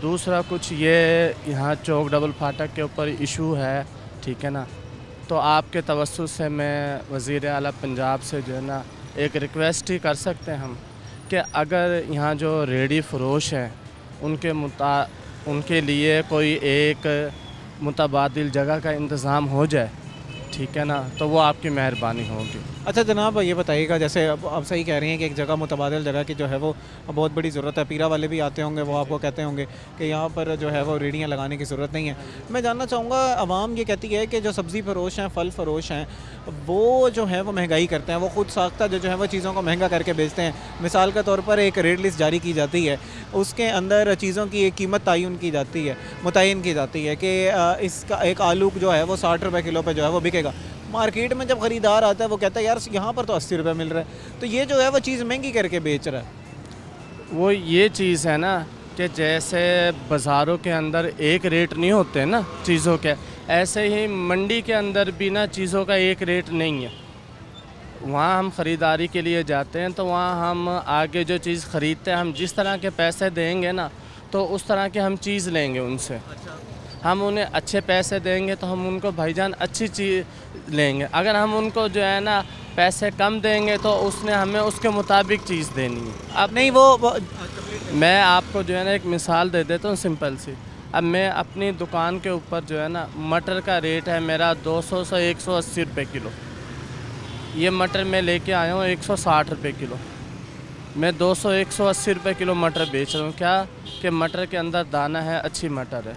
दूसरा कुछ ये यहाँ चौक डबल फाटक के ऊपर इशू है, ठीक है ना। तो आपके तवस्सुत से मैं वज़ीर आला पंजाब से जो है ना एक रिक्वेस्ट ही कर सकते हैं हम कि अगर यहाँ जो रेडी फ़रोश हैं उनके लिए कोई एक मुतबादिल जगह का इंतज़ाम हो जाए, ठीक है ना, तो वो आपकी मेहरबानी होगी। अच्छा जनाब, ये बताइएगा, जैसे अब आप सही कह रही हैं कि एक जगह मुतबादिल जगह की जो है वो बहुत बड़ी ज़रूरत है। पीरा वाले भी आते होंगे, वो आपको कहते होंगे कि यहाँ पर जो है वो रेहड़ियाँ लगाने की ज़रूरत नहीं है। मैं जानना चाहूँगा, आवाम ये कहती है कि जो सब्ज़ी फ़रोश हैं, फल फ़रोश हैं, वो जो है वो महंगाई करते हैं, वो खुद साख्ता जो है वो चीज़ों को महंगा करके बेचते हैं। मिसाल के तौर पर एक रेट लिस्ट जारी की जाती है, उसके अंदर चीज़ों की एक कीमत मुतय्यन की जाती है कि इसका एक आलू जो है वो 60 रुपये किलो पर जो है वो बिकेगा। मार्केट में जब ख़रीदार आता है वो कहता है यार यहाँ पर तो 80 रुपये मिल रहा है, तो ये जो है वो चीज़ महंगी करके बेच रहा है। वो ये चीज़ है ना कि जैसे बाज़ारों के अंदर एक रेट नहीं होते ना चीज़ों के, ऐसे ही मंडी के अंदर भी ना चीज़ों का एक रेट नहीं है। वहाँ हम ख़रीदारी के लिए जाते हैं तो वहाँ हम आगे जो चीज़ ख़रीदते हैं, हम जिस तरह के पैसे देंगे ना तो उस तरह के हम चीज़ लेंगे उनसे। हम उन्हें अच्छे पैसे देंगे तो हम उनको भाईजान अच्छी चीज़ लेंगे। अगर हम उनको जो है ना पैसे कम देंगे तो उसने हमें उसके मुताबिक चीज़ देनी है। अब नहीं वो मैं आपको जो है ना एक मिसाल दे देता हूँ सिंपल सी। अब मैं अपनी दुकान के ऊपर जो है ना मटर का रेट है मेरा 200 से 180 रुपये किलो। ये मटर मैं लेके आया हूँ 160 रुपये किलो। मैं 200-180 रुपये किलो मटर बेच रहा हूँ। क्या कि मटर के अंदर दाना है, अच्छी मटर है।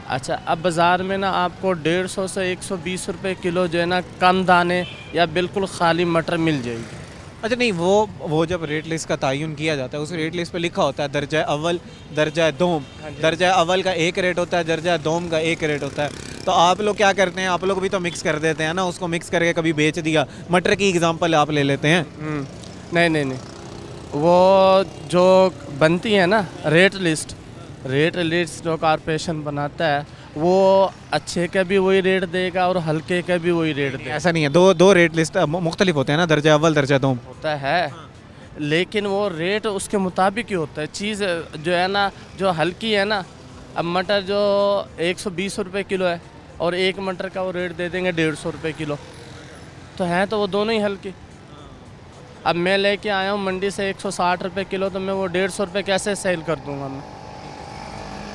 अच्छा, अब बाज़ार में ना आपको 150 से 120 रुपये किलो जो है ना कम दाने या बिल्कुल खाली मटर मिल जाएगी। अच्छा नहीं, वो जब रेट लिस्ट का तयन किया जाता है, उस रेट लिस्ट पे लिखा होता है दर्जा अव्वल, दर्जा दोम। दर्जा अव्वल का एक रेट होता है, दर्जा दोम का एक रेट होता है। तो आप लोग क्या करते हैं, आप लोग भी तो मिक्स कर देते हैं ना, उसको मिक्स करके कभी बेच दिया। मटर की एग्जांपल आप ले लेते हैं। नहीं, वो जो बनती है ना रेट लिस्ट जो कॉर्पोरेशन बनाता है वो अच्छे का भी वही रेट देगा और हल्के का भी वही रेट देगा। ऐसा नहीं है, दो रेट लिस्ट मुख्तलिफ होते हैं ना, दर्जा अव्वल दर्जा दोम होता है, लेकिन वो रेट उसके मुताबिक ही होता है। चीज़ जो है ना जो हल्की है ना, अब मटर जो 120 रुपये किलो है और एक मटर का वो रेट दे देंगे 150 रुपये किलो, तो हैं तो वो दोनों ही हल्के। अब मैं लेके आया हूँ मंडी से 160 रुपये किलो, तो मैं वो 150 रुपये कैसे सेल कर दूँगा।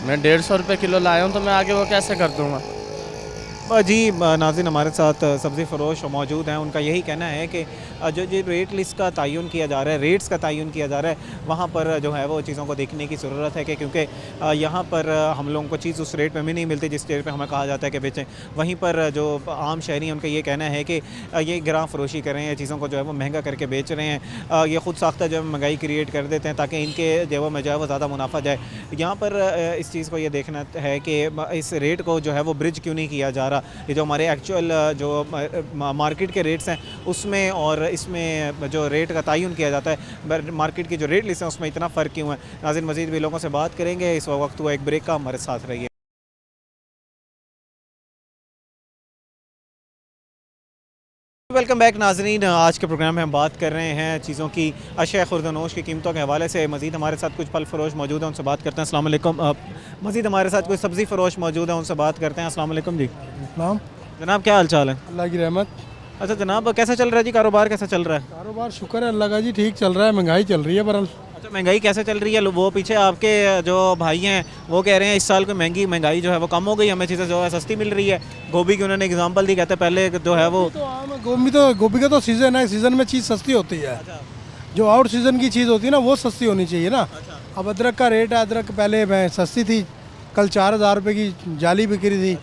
मैं 150 रुपये किलो लाया हूँ तो मैं आगे वो कैसे कर दूँगा। जी नाज़रीन, हमारे साथ सब्ज़ी फ़रोश मौजूद हैं। उनका यही कहना है कि जो रेट लिस्ट का तयन किया जा रहा है, रेट्स का तयन किया जा रहा है, वहाँ पर जो है वो चीज़ों को देखने की ज़रूरत है कि क्योंकि यहाँ पर हम लोगों को चीज़ उस रेट में भी नहीं मिलती जिस रेट पे हमें कहा जाता है कि बेचें। वहीं पर जो आम शहरी हैं उनका ये कहना है कि ये गिरां फरोशी कर रहे हैं, चीज़ों को जो है वो महंगा करके बेच रहे हैं, ये ख़ुद साख्ता जो है महंगाई क्रिएट कर देते हैं ताकि इनके जो है वो ज़्यादा मुनाफा जाए। यहाँ पर इस चीज़ को ये देखना है कि इस रेट को जो है वो ब्रिज क्यों नहीं किया जा रहा। ये जो हमारे एक्चुअल जो मार्केट के रेट्स हैं उसमें और इसमें जो रेट का तयन किया जाता है, मार्केट की जो रेट लिस्ट है उसमें इतना फ़र्क क्यों है। नाज़रीन, मज़ीद भी लोगों से बात करेंगे। इस वक्त हुआ एक ब्रेक का, हमारे साथ रहिए। वेलकम बैक नाज़रीन, आज के प्रोग्राम में हम बात कर रहे हैं चीज़ों की अशिया खुर्द-ओ-नोश की कीमतों के हवाले से। मज़ीद हमारे साथ कुछ फल फरोश मौजूद हैं, उनसे बात करते हैं। अस्सलाम वालेकुम। मज़ीद हमारे साथ कुछ सब्ज़ी फरोश मौजूद हैं, उनसे बात करते हैं। अस्सलाम वालेकुम जी। नाम जनाब, क्या हाल चाल है? अल्लाह की रहमत। अच्छा जनाब, कैसा चल रहा है जी, कारोबार कैसा चल रहा है? कारोबार शुक्र है अल्लाह का जी, ठीक चल रहा है। महंगाई चल रही है बरल। अच्छा, महंगाई कैसे चल रही है? वो पीछे आपके जो भाई हैं वो कह रहे हैं इस साल को महंगाई जो है वो कम हो गई, हमें चीज़ें जो है सस्ती मिल रही है। गोभी की उन्होंने एग्जांपल दी, कहते पहले जो है वो तो आम गोभी का तो सीज़न है, सीज़न में चीज़ सस्ती होती है। जो आउट सीज़न की चीज़ होती है ना वो सस्ती होनी चाहिए ना। अब अदरक का रेट है, अदरक पहले सस्ती थी, कल 4,000 रुपये की जाली बिक रही थी,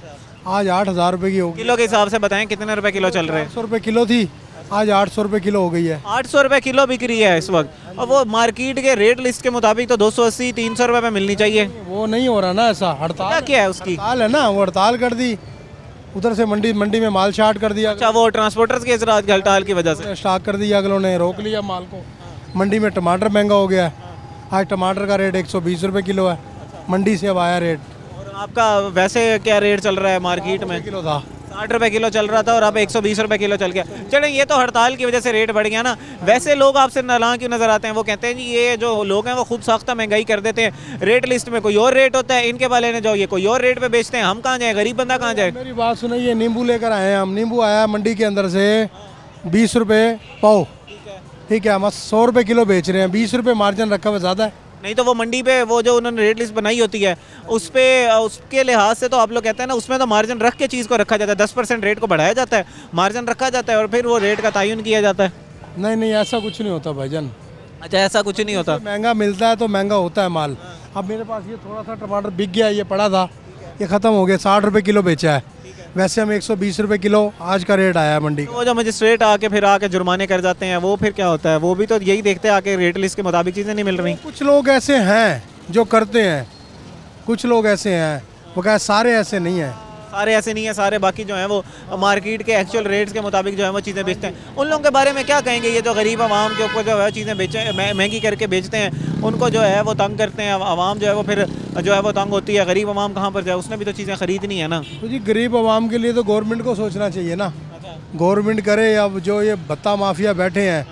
आज 8,000 रुपये की होगी। किलो के हिसाब से बताएं कितने रुपए किलो चल रहे हैं? 800 रुपये किलो थी, आज 800 रुपये किलो हो गई है। 800 रुपये किलो बिक रही है इस वक्त, और वो मार्केट के रेट लिस्ट के मुताबिक तो 280-300 रुपये में मिलनी चाहिए। वो नहीं हो रहा ना ऐसा, हड़ताल क्या है उसकी? हड़ताल है ना, वो हड़ताल कर दी, उधर से मंडी में माल शार्ट कर दिया। अच्छा, वो ट्रांसपोर्टर्स के इजरात की हड़ताल की वजह से स्टॉक कर दिया अगलों ने, रोक लिया माल को। मंडी में टमाटर महंगा हो गया है, आज टमाटर का रेट 120 रुपये किलो है, मंडी से अब आया रेट। और आपका वैसे क्या रेट चल रहा है मार्केट में? किलो था 60 रुपये किलो चल रहा था और अब 120 रुपये किलो चल गया। चलें, ये तो हड़ताल की वजह से रेट बढ़ गया ना। वैसे लोग आपसे नालां क्यों नज़र आते हैं? वो कहते हैं जी ये जो लोग हैं वो खुद साख्ता महंगाई कर देते हैं, रेट लिस्ट में कोई और रेट होता है, इनके वाले ने जो ये कोई और रेट पे बेचते हैं, हम कहाँ जाएँ, गरीब बंदा कहाँ जाए? मेरी बात सुनिए, नींबू लेकर आए हैं हम, नींबू आया मंडी के अंदर से 20 रुपये पाव, ठीक है, हम 100 रुपये किलो बेच रहे हैं, 20 रुपये मार्जिन रखा हुआ ज़्यादा है। नहीं तो वो मंडी पे वो जो उन्होंने रेट लिस्ट बनाई होती है उस पे उसके लिहाज से तो आप लोग कहते हैं ना उसमें तो मार्जिन रख के चीज़ को रखा जाता है, 10% रेट को बढ़ाया जाता है, मार्जिन रखा जाता है और फिर वो रेट का तयन किया जाता है। नहीं ऐसा कुछ नहीं होता भाईजान। अच्छा, ऐसा कुछ नहीं होता? महंगा मिलता है तो महंगा होता है माल। अब मेरे पास ये थोड़ा सा टमाटर बिक गया, ये पड़ा था, ये ख़त्म हो गया, 60 रुपये किलो बेचा है, वैसे हम 120 रुपये किलो आज का रेट आया है मंडी का। वो जो मजिस्ट्रेट आके फिर आके जुर्माने कर जाते हैं वो फिर क्या होता है? वो भी तो यही देखते हैं आके रेट लिस्ट के मुताबिक चीज़ें नहीं मिल रही। कुछ लोग ऐसे हैं जो करते हैं, कुछ लोग ऐसे हैं, वो क्या सारे ऐसे नहीं हैं। सारे ऐसे नहीं है, सारे बाकी जो हैं वो मार्केट के एक्चुअल रेट्स के मुताबिक जो है वो चीज़ें बेचते हैं। उन लोगों के बारे में क्या कहेंगे, ये जो गरीब आवाम के ऊपर जो है चीज़ें महंगी करके बेचते हैं, उनको जो है वो तंग करते हैं, आवाम जो है वो फिर जो है वो तंग होती है। गरीब आवाम कहाँ पर जाए, उसने भी तो चीज़ें ख़रीदनी है ना। तो जी गरीब आवाम के लिए तो गवर्नमेंट को सोचना चाहिए ना, गवर्नमेंट करे। अब जो ये भत्ता माफिया बैठे हैं,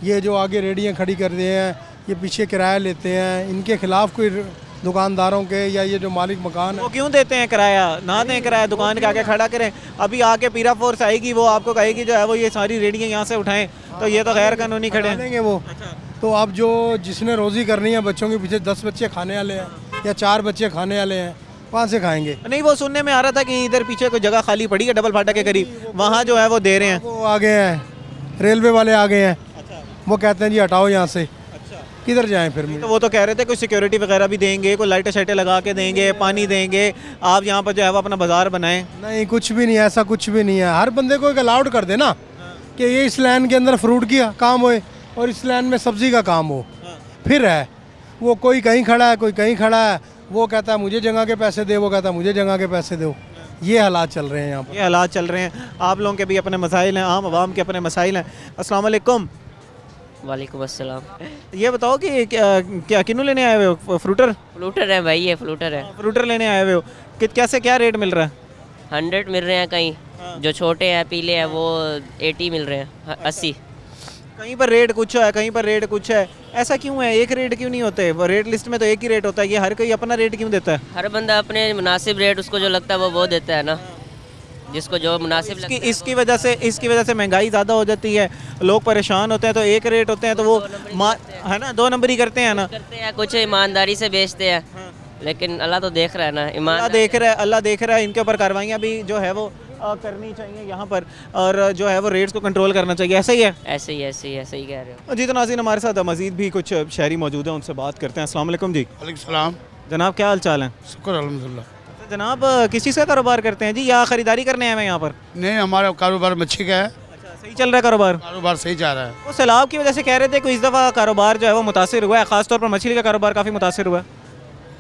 ये जो आगे रेडियाँ खड़ी कर रहे हैं, ये पीछे किराया लेते हैं, इनके खिलाफ कोई दुकानदारों के या ये जो मालिक मकान है वो क्यों देते हैं किराया? ना दें किराया, दुकान के आगे खड़ा करें। अभी आके पीरा फोर्स आएगी, वो आपको कहेगी जो है वो ये सारी रेडियाँ यहाँ से उठाएं, तो ये तो गैर कानूनी खड़े हैं। देंगे वो। तो अब जो जिसने रोज़ी करनी है, बच्चों के पीछे 10 बच्चे खाने वाले हैं या 4 बच्चे खाने वाले हैं, वहाँ से खाएंगे? नहीं, वो सुनने में आ रहा था कि इधर पीछे कोई जगह खाली पड़ी है डबल फाटा के करीब, वहाँ जो है वो दे रहे हैं। वो आ गए हैं, रेलवे वाले आ गए हैं, वो कहते हैं जी हटाओ यहाँ से। किधर जाएं फिर? तो वो तो कह रहे थे कोई सिक्योरिटी वगैरह भी देंगे, कोई लाइटें शाइटें लगा के देंगे, पानी देंगे, आप यहाँ पर जो है वो अपना बाजार बनाएं। नहीं, कुछ भी नहीं, ऐसा कुछ भी नहीं है। हर बंदे को एक अलाउड कर देना कि ये इस लाइन के अंदर फ्रूट की काम होए और इस लाइन में सब्जी का काम हो, फिर है। वो कोई कहीं खड़ा है, कोई कहीं खड़ा है, वो कहता है मुझे जगह के पैसे दे, वो कहता है मुझे जगह के पैसे दो। ये हालात चल रहे हैं यहाँ पर। ये हालात चल रहे हैं। आप लोगों के भी अपने मसाइल हैं, आम आवाम के अपने मसाइल हैं। अस्सलाम वालेकुम। वालेकुम अस्सलाम। ये बताओ कि क्या किन्नू लेने आए हुए हो? फ्रूटर? फ्लूटर है भाई, ये फ्लूटर है। फ्रूटर लेने आए हुए हो, कैसे क्या रेट मिल रहा है? 100 मिल रहे हैं, कहीं जो छोटे हैं पीले हैं वो 80 मिल रहे हैं, 80। कहीं पर रेट कुछ है, कहीं पर रेट कुछ है, ऐसा क्यों है? एक रेट क्यों नहीं होते? वो रेट लिस्ट में तो एक ही रेट होता है, ये हर कोई अपना रेट क्यों देता है? हर बंदा अपने मुनासिब रेट उसको जो लगता है वो देता है ना, जिसको जो मुनासिब लगता है। इसकी वजह से महंगाई ज़्यादा हो जाती है, लोग परेशान होते हैं, तो एक रेट होते हैं तो वो है ना, 2 नंबरी करते हैं ना। करते हैं, कुछ ईमानदारी से बेचते हैं, लेकिन अल्लाह तो देख रहा है ना, अल्लाह देख रहा है, इनके ऊपर कार्रवाइयाँ भी जो है वो करनी चाहिए यहाँ पर, और जो है वो रेट्स को कंट्रोल करना चाहिए, ऐसा ही है? ऐसे ही कह रहे हो। जी तो नाज़रीन, हमारे साथ मज़ीद भी कुछ शहरी मौजूद हैं, उनसे बात करते हैं। अस्सलाम वालेकुम जी। वालेकुम सलाम। जनाब क्या हाल चाल है? शुक्र अल्हम्दुलिल्लाह। तो जनाब किस चीज़ का कारोबार करते हैं जी, या ख़रीदारी करने आए हैं यहाँ पर? नहीं, हमारा कारोबार मच्छी का है। अच्छा, सही चल रहा है कारोबार? कारोबार सही जा रहा है। वो सैलाब की वजह से कह रहे थे कि इस दफ़ा कारोबार जो है वो मुतासिर हुआ है, ख़ासतौर पर मछली का कारोबार काफ़ी मुतासिर हुआ है।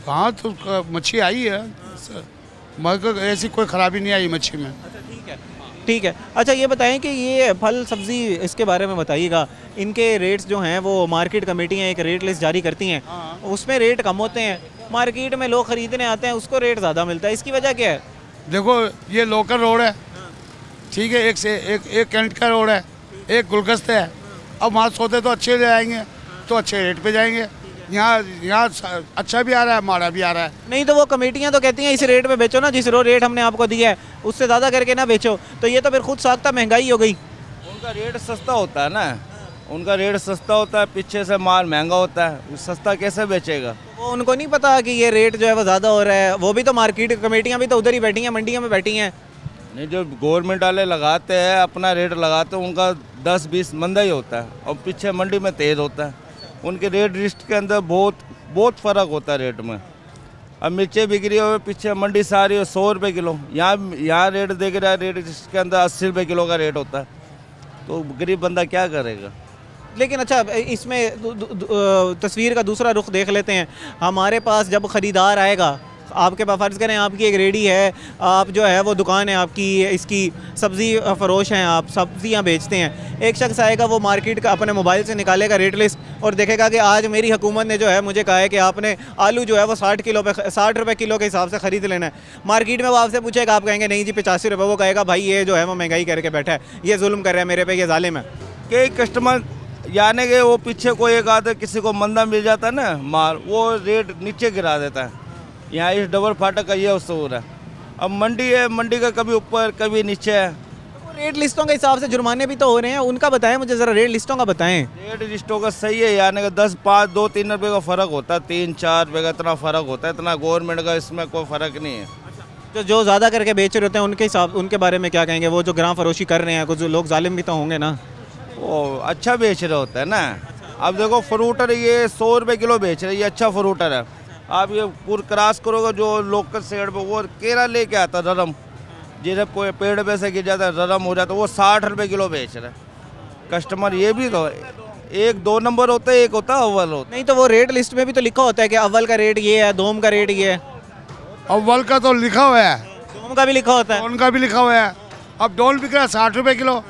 हाँ तो मच्छी आई है, मगर ऐसी कोई ख़राबी नहीं आई मच्छी में। ठीक है। अच्छा ये बताएं कि ये फल सब्ज़ी, इसके बारे में बताइएगा, इनके रेट्स जो हैं वो मार्केट कमेटियाँ एक रेट लिस्ट जारी करती हैं, उसमें रेट कम होते हैं, मार्केट में लोग ख़रीदने आते हैं उसको रेट ज़्यादा मिलता है, इसकी वजह क्या है? देखो ये लोकल रोड है, ठीक है, एक कैंट का रोड है, एक गुलगस्त है। अब वहाँ सौदे तो अच्छे ले आएंगे तो अच्छे रेट पे जाएंगे। यहाँ अच्छा भी आ रहा है, माड़ा भी आ रहा है। नहीं तो वो कमेटियाँ तो कहती हैं इस रेट पे बेचो ना, जिस रेट हमने आपको दिया है उससे ज़्यादा करके ना बेचो, तो ये तो फिर खुद साख्ता महंगाई हो गई। उनका रेट सस्ता होता है ना, उनका रेट सस्ता होता है, पीछे से माल महंगा होता है, वो सस्ता कैसे बेचेगा? वो उनको नहीं पता कि ये रेट जो है वो ज़्यादा हो रहा है, वो भी तो मार्केट कमेटियाँ भी तो उधर ही बैठी हैं, मंडियों में बैठी हैं। नहीं, जो गवर्नमेंट वाले लगाते हैं अपना रेट लगाते हैं, उनका 10-20 मंदा ही होता है और पीछे मंडी में तेज़ होता है। उनके रेट लिस्ट के अंदर बहुत फ़र्क होता है रेट में। अब मिर्चें बिक रही हो पीछे मंडी से आ रही हो 100 रुपये किलो, यहाँ रेट देख रहा है, रेट लिस्ट के अंदर 80 रुपये किलो का रेट होता है, तो गरीब बंदा क्या करेगा? लेकिन अच्छा इसमें तस्वीर का दूसरा रुख देख लेते हैं। हमारे पास जब ख़रीदार आएगा, आपके पास फ़र्ज़ करें आपकी एक रेडी है, आप जो है वो दुकान है आपकी, इसकी सब्ज़ी फ़रोश हैं, आप सब्ज़ियाँ बेचते हैं, एक शख्स आएगा वो मार्केट का अपने मोबाइल से निकालेगा रेट लिस्ट और देखेगा कि आज मेरी हुकूमत ने जो है मुझे कहा है कि आपने आलू जो है वो 60 रुपये किलो के हिसाब से ख़रीद लेना है। मार्केट में वो आपसे पूछेगा, आप कहेंगे नहीं जी 85 रुपये, वो कहेगा भाई ये जो है वो महंगाई करके बैठा है, ये जुल्म कर रहा है मेरे पे, ये जालिम है। कई कस्टमर यानी कि वो पीछे कोई एक आधा किसी को मंदा मिल जाता है ना माल, वो रेट नीचे गिरा देता है। यहाँ इस डबल फाटक का ये उसूल है। अब मंडी है, मंडी का कभी ऊपर कभी नीचे है। रेट लिस्टों के हिसाब से जुर्माने भी तो हो रहे हैं, उनका बताएं मुझे ज़रा, रेट लिस्टों का बताएं। रेट लिस्टों का सही है, यानी कि 10, 5, 2, 3 रुपये का फ़र्क होता है, 3-4 रुपये का इतना फ़र्क होता है, इतना गवर्नमेंट का इसमें कोई फ़र्क नहीं है। जो ज़्यादा करके बेच रहे होते हैं उनके हिसाब, उनके बारे में क्या कहेंगे? वो जो ग्राम फरोशी कर रहे हैं, कुछ लोग जालिम भी तो होंगे ना, वो अच्छा बेच रहे होते हैं ना। अब देखो फ्रूटर ये 100 रुपये किलो बेच रहे हैं, ये अच्छा फ्रूटर है। आप ये पूरा क्रॉस करोगे जो लोकल सेड पे, वो केरा लेके आता है ररम, जिसे पेड़ पे से गिर जाता है ररम हो जाता है, वो 60 रुपये किलो बेच रहे हैं कस्टमर। ये भी तो 1-2 नंबर होता है, एक होता है अव्वल होता है। नहीं तो वो रेट लिस्ट में भी तो लिखा होता है कि अव्वल का रेट ये है, दोम का रेट ये है। अव्वल का तो लिखा हुआ है, दोम का भी लिखा होता है, उनका भी लिखा हुआ है। अब डोल बिक रहा है 60 रुपये किलो,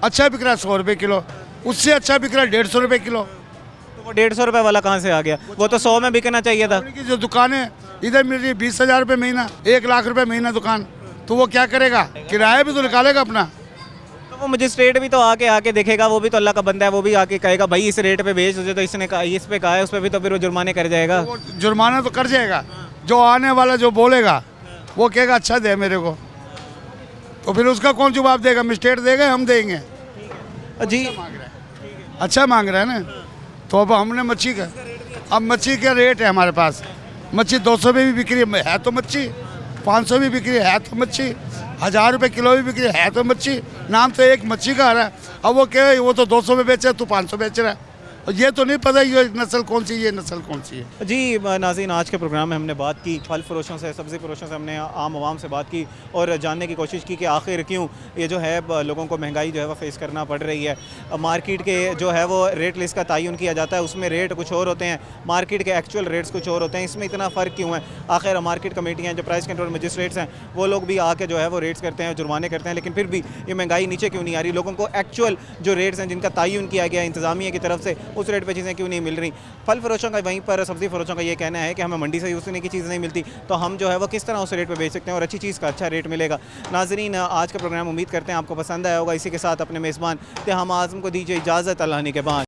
अच्छा बिक रहा है 100 रुपये किलो, उससे अच्छा बिक रहा है 150 रुपये किलो। वो 150 रुपये वाला कहाँ से आ गया? वो तो 100 में बिकना चाहिए था। की जो दुकान है इधर मिल रही है 20,000 रुपये महीना, 1 लाख रुपये महीना दुकान, तो वो क्या करेगा? किराया भी तो निकालेगा अपना। तो वो मजिस्ट्रेट भी तो आके देखेगा, वो भी तो अल्लाह का बंदा है, वो भी आके कहेगा भाई इस रेट पे बेच तुझे, तो इसने कहा इस पे कहा है, उस पर भी तो फिर वो जुर्माने कर जाएगा। वो जुर्माना तो कर जाएगा, जो आने वाला जो बोलेगा वो कहेगा अच्छा दे मेरे को, तो फिर उसका कौन जवाब देगा? मजिस्ट्रेट देगा, हम देंगे जी। अच्छा मांग रहा है ना, तो अब हमने मच्छी का, अब मच्छी का रेट है हमारे पास, मच्छी 200 में भी बिक रही है तो मच्छी, 500 भी बिक रही है तो मच्छी, 1000 रुपये किलो भी बिक रही है तो मच्छी, नाम तो एक मच्छी का आ रहा है। अब वो कहे वो तो 200 में बेचे, तू 500 बेच रहा है, और ये तो नहीं पता ये नस्ल कौन सी, ये नस्ल कौन सी है। जी नाज़रीन, आज के प्रोग्राम में हमने बात की फल फरोशों से, सब्ज़ी फरोशों से, हमने आम आवाम से बात की और जानने की कोशिश की कि आखिर क्यों ये जो है लोगों को महंगाई जो है वो फेस करना पड़ रही है। मार्केट के जो है वो रेट लिस्ट का तयन किया जाता है, उसमें रेट कुछ और होते हैं, मार्केट के एक्चुअल रेट्स कुछ और होते हैं, इसमें इतना फ़र्क क्यों है? आखिर मार्केट कमेटियाँ, जो प्राइस कंट्रोल मजिस्ट्रेट्स हैं, वो लोग भी आके जो है वो रेट्स करते हैं, जुर्माने करते हैं, लेकिन फिर भी ये महंगाई नीचे क्यों नहीं आ रही? लोगों को एक्चुअल जो रेट्स हैं जिनका तयन किया गया इंतज़ामिया की तरफ से, उस रेट पर चीज़ें क्यों नहीं मिल रही? फल फरोशों का, वहीं पर सब्ज़ी फरोशों का ये कहना है कि हमें मंडी से यूज़ करने की चीज़ नहीं मिलती, तो हम जो है वो किस तरह उस रेट पे बेच सकते हैं और अच्छी चीज़ का अच्छा रेट मिलेगा। नाज़रीन, आज का प्रोग्राम उम्मीद करते हैं आपको पसंद आया होगा। इसी के साथ अपने मेज़बान तेहम आज़म को दीजिए इजाज़त, अल्लाह के बाद।